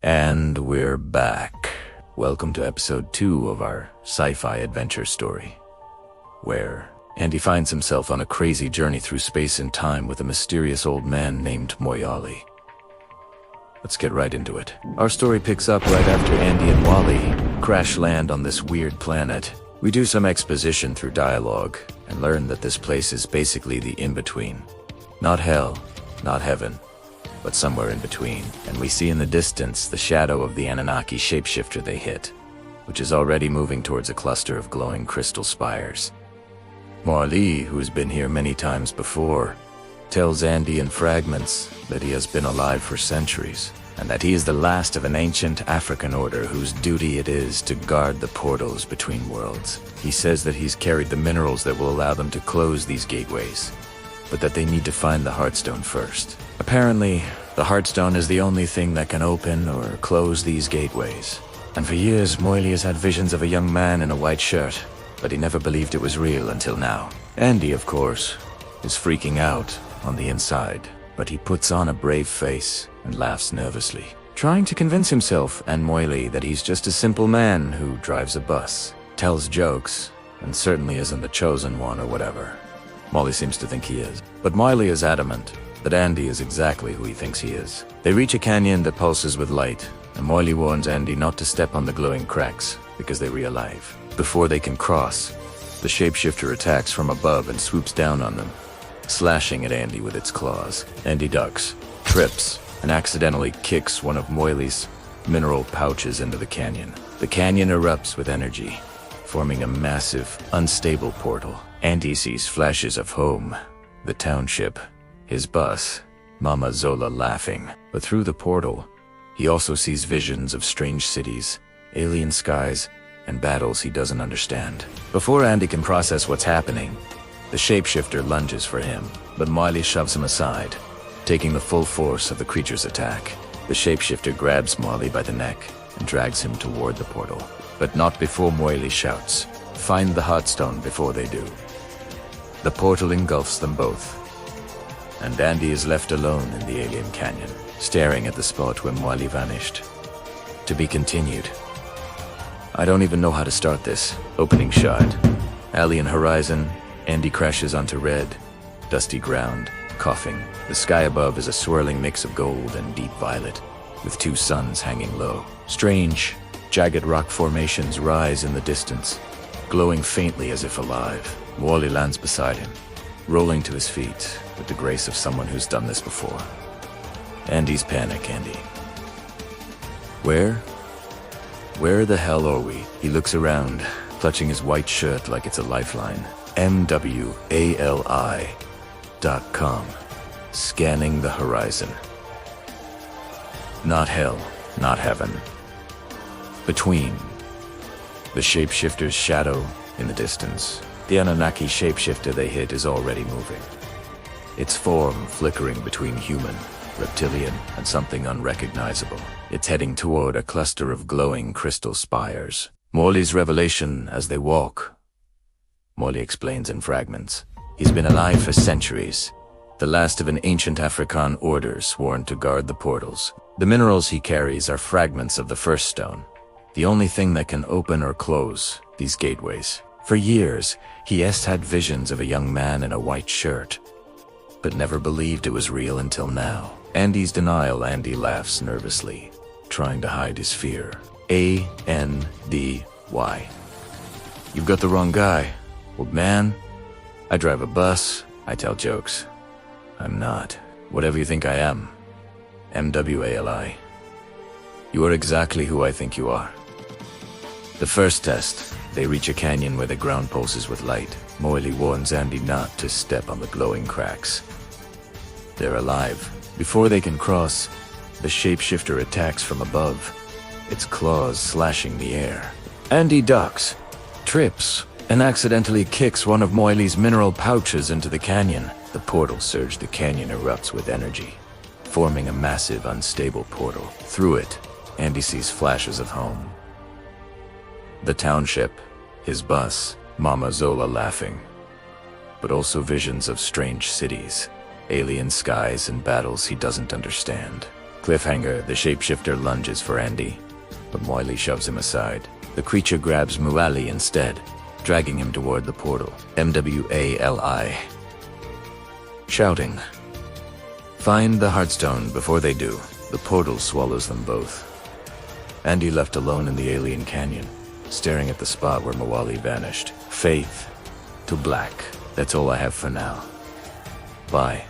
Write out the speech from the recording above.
And we're back. Welcome to episode 2 of our sci-fi adventure story, where Andy finds himself on a crazy journey through space and time with a mysterious old man named Moyali. Let's get right into it. Our story picks up right after Andy and Wally crash land on this weird planet. We do some exposition through dialogue and learn that this place is basically the in-between. Not hell, not heaven, but somewhere in between. And we see in the distance the shadow of the Annunaki shapeshifter they hit, which is already moving towards a cluster of glowing crystal spires. Moyali, who's been here many times before, tells Andy in fragments that he has been alive for centuries, and that he is the last of an ancient African order whose duty it is to guard the portals between worlds. He says that he's carried the minerals that will allow them to close these gateways, but that they need to find the Heartstone first. Apparently, the Heartstone is the only thing that can open or close these gateways. And for years, Moyali has had visions of a young man in a white shirt, but he never believed it was real until now. Andy, of course, is freaking out on the inside, but he puts on a brave face and laughs nervously, trying to convince himself and Moyali that he's just a simple man who drives a bus, tells jokes, and certainly isn't the chosen one or whatever. Molly seems to think he is, but Moyali is adamant that Andy is exactly who he thinks he is. They reach a canyon that pulses with light, and Moyali warns Andy not to step on the glowing cracks because they re-alive. Before they can cross, the shapeshifter attacks from above and swoops down on them, slashing at Andy with its claws. Andy ducks, trips, and accidentally kicks one of Moyali's mineral pouches into the canyon. The canyon erupts with energy, forming a massive, unstable portal. Andy sees flashes of home, the township, his bus, Mama Zola laughing. But through the portal, he also sees visions of strange cities, alien skies, and battles he doesn't understand. Before Andy can process what's happening, the shapeshifter lunges for him, but Moyali shoves him aside, taking the full force of the creature's attack. The shapeshifter grabs Moyali by the neck and drags him toward the portal, but not before Moyali shouts, "Find the Heartstone before they do." The portal engulfs them both, and Andy is left alone in the alien canyon, staring at the spot where Moyali vanished. To be continued. I don't even know how to start this. Opening shot. Alien horizon. Andy crashes onto red, dusty ground, coughing. The sky above is a swirling mix of gold and deep violet, with two suns hanging low. Strange, jagged rock formations rise in the distance, glowing faintly as if alive. Moyali lands beside him, rolling to his feet with the grace of someone who's done this before. Andy's panic, Andy. Where the hell are we? He looks around, clutching his white shirt like it's a lifeline. MWALI.com. Scanning the horizon. Not hell, not heaven. Between. The shapeshifter's shadow in the distance. The Annunaki shapeshifter they hit is already moving, its form flickering between human, reptilian, and something unrecognizable. It's heading toward a cluster of glowing crystal spires. Moyali's revelation as they walk. Moyali explains in fragments. He's been alive for centuries, the last of an ancient African order sworn to guard the portals. The minerals he carries are fragments of the first stone, the only thing that can open or close these gateways. For years, he has had visions of a young man in a white shirt, but never believed it was real until now. Andy's denial. Andy laughs nervously, trying to hide his fear. A-N-D-Y. You've got the wrong guy, old man. I drive a bus, I tell jokes. I'm not. Whatever you think I am. MWALI. You are exactly who I think you are. The first test. They reach a canyon where the ground pulses with light. Moyali warns Andy not to step on the glowing cracks. They're alive. Before they can cross, the shapeshifter attacks from above, its claws slashing the air. Andy ducks, trips, and accidentally kicks one of Moyali's mineral pouches into the canyon. The portal surge. The canyon erupts with energy, forming a massive, unstable portal. Through it, Andy sees flashes of home. The township, his bus, Mama Zola laughing, but also visions of strange cities, alien skies, and battles he doesn't understand. Cliffhanger, the shapeshifter lunges for Andy, but Moily shoves him aside. The creature grabs Muali instead, dragging him toward the portal. MWALI. Shouting. Find the Heartstone before they do. The portal swallows them both. Andy left alone in the alien canyon, staring at the spot where Muali vanished. Faith to black. That's all I have for now. Bye.